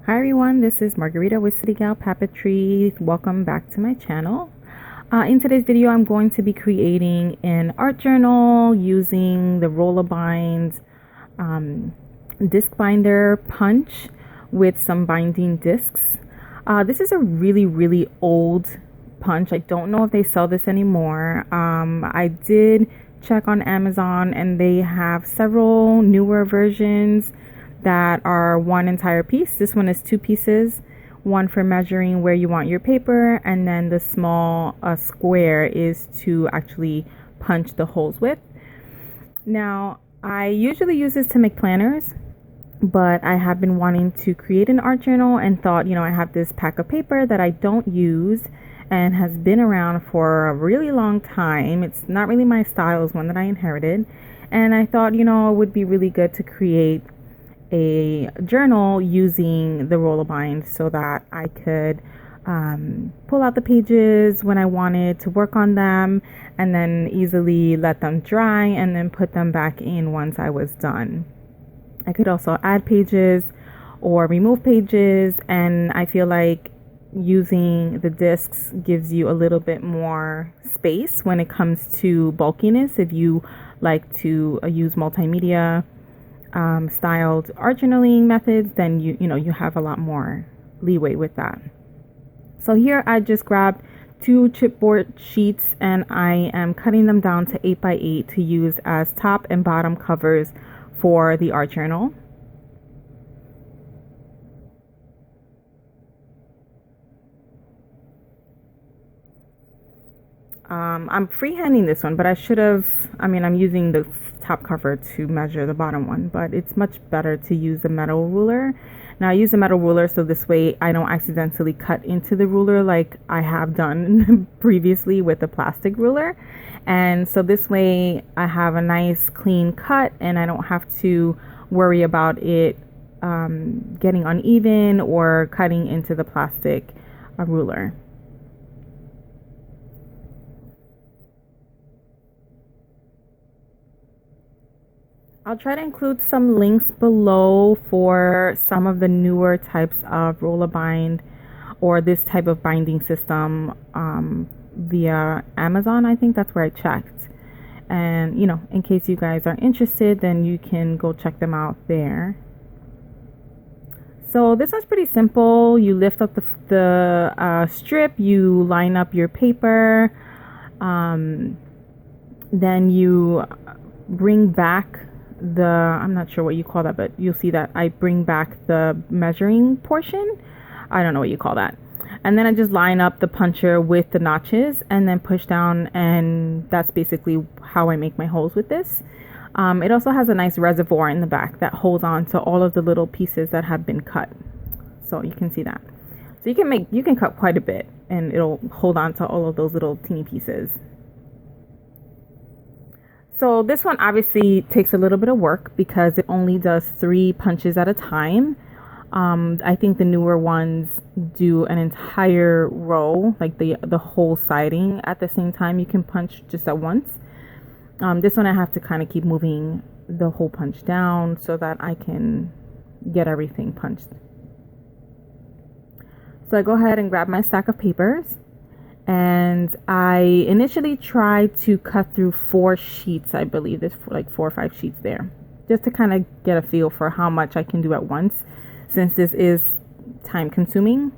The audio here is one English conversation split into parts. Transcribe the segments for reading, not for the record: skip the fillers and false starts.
Hi everyone, this is Margarita with CityGal Papeterie. Welcome back to my channel. In today's video, I'm going to be creating an art journal using the Rollabind disc binder punch with some binding discs. This is a really old punch. I don't know if they sell this anymore. I did check on Amazon and they have several newer versions that are one entire piece. This one is two pieces, one for measuring where you want your paper, and then the small square is to actually punch the holes with. Now, I usually use this to make planners, but I have been wanting to create an art journal and thought, I have this pack of paper that I don't use and has been around for a really long time. It's not really my style, it's one that I inherited. And I thought, it would be really good to create a journal using the Rollabind so that I could pull out the pages when I wanted to work on them and then easily let them dry and then put them back in once I was done. I could also add pages or remove pages, and I feel like using the discs gives you a little bit more space when it comes to bulkiness if you like to use multimedia styled art journaling methods, then you have a lot more leeway with that. So here I just grabbed two chipboard sheets and I am cutting them down to 8x8 to use as top and bottom covers for the art journal. I'm freehanding this one, but I'm using the top cover to measure the bottom one, but it's much better to use a metal ruler. Now I use a metal ruler so this way I don't accidentally cut into the ruler like I have done previously with the plastic ruler. And so this way I have a nice clean cut and I don't have to worry about it getting uneven or cutting into the plastic ruler. I'll try to include some links below for some of the newer types of Rollabind or this type of binding system via Amazon. I think that's where I checked. And, in case you guys are interested, then you can go check them out there. So this one's pretty simple. You lift up the strip, you line up your paper, then you bring back I'm not sure what you call that, but you'll see that I bring back the measuring portion. I don't know what you call that. And then I just line up the puncher with the notches and then push down, and that's basically how I make my holes with this. It also has a nice reservoir in the back that holds on to all of the little pieces that have been cut. So you can see that. So you can cut quite a bit and it'll hold on to all of those little teeny pieces. So this one obviously takes a little bit of work because it only does 3 punches at a time. I think the newer ones do an entire row, like the whole siding at the same time. You can punch just at once. This one I have to kind of keep moving the whole punch down so that I can get everything punched. So I go ahead and grab my stack of papers. And I initially tried to cut through 4 sheets. I believe there's like 4 or 5 sheets there, just to kind of get a feel for how much I can do at once, since this is time consuming.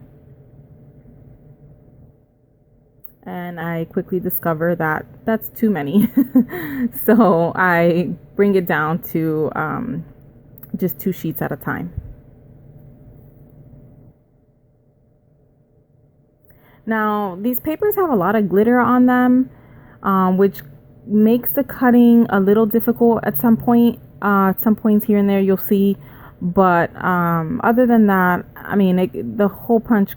And I quickly discover that that's too many. So I bring it down to just 2 sheets at a time. Now, these papers have a lot of glitter on them, which makes the cutting a little difficult at some points here and there you'll see. But other than that, the whole punch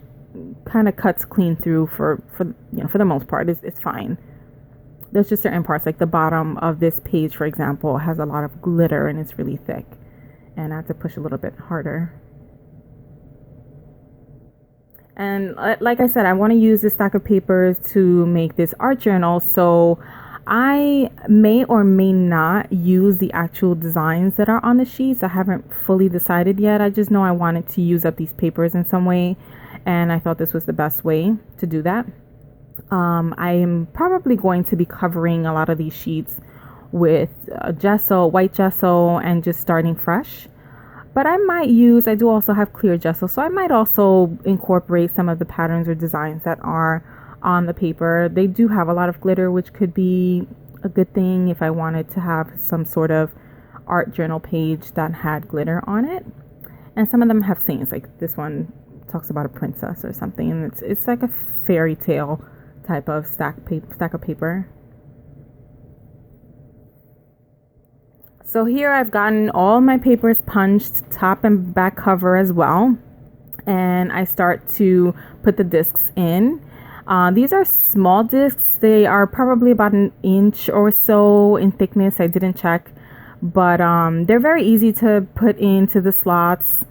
kind of cuts clean through for the most part. It's fine. There's just certain parts, like the bottom of this page, for example, has a lot of glitter and it's really thick. And I have to push a little bit harder. And like I said, I want to use this stack of papers to make this art journal. So I may or may not use the actual designs that are on the sheets. I haven't fully decided yet. I just know I wanted to use up these papers in some way, and I thought this was the best way to do that. I am probably going to be covering a lot of these sheets with gesso, white gesso, and just starting fresh. But I do also have clear gesso, so I might also incorporate some of the patterns or designs that are on the paper. They do have a lot of glitter, which could be a good thing if I wanted to have some sort of art journal page that had glitter on it. And some of them have sayings, like this one talks about a princess or something, and it's like a fairy tale type of stack of paper. So here I've gotten all my papers punched, top and back cover as well, and I start to put the discs in. These are small discs. They are probably about an inch or so in thickness. I didn't check, but they're very easy to put into the slots.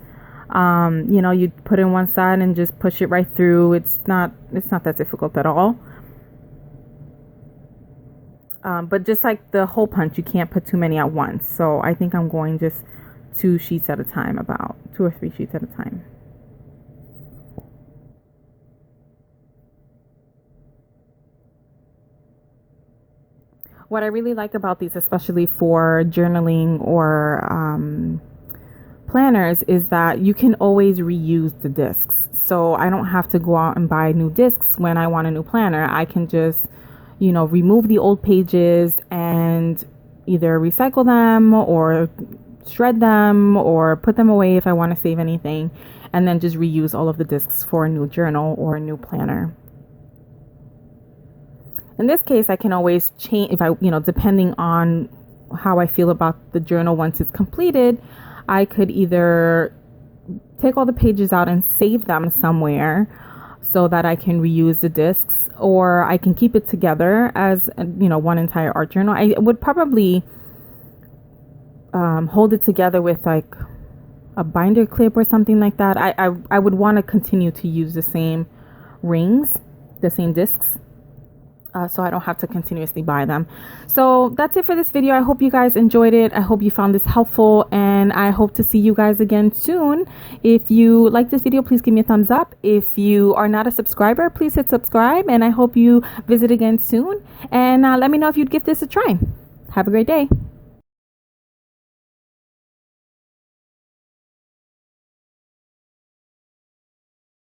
You put in one side and just push it right through. It's not that difficult at all. But just like the hole punch, you can't put too many at once. So I think I'm going just 2 sheets at a time, about 2 or 3 sheets at a time. What I really like about these, especially for journaling or planners, is that you can always reuse the discs. So I don't have to go out and buy new discs when I want a new planner. I can just, remove the old pages and either recycle them or shred them or put them away if I want to save anything, and then just reuse all of the discs for a new journal or a new planner. In this case, I can always change if depending on how I feel about the journal once it's completed. I could either take all the pages out and save them somewhere so that I can reuse the discs, or I can keep it together as one entire art journal. I would probably hold it together with like a binder clip or something like that. I would want to continue to use the same rings, the same discs. So I don't have to continuously buy them. So that's it for this video. I hope you guys enjoyed it. I hope you found this helpful, and I hope to see you guys again soon. If you like this video, please give me a thumbs up. If you are not a subscriber, please hit subscribe, and I hope you visit again soon. And let me know if you'd give this a try. Have a great day.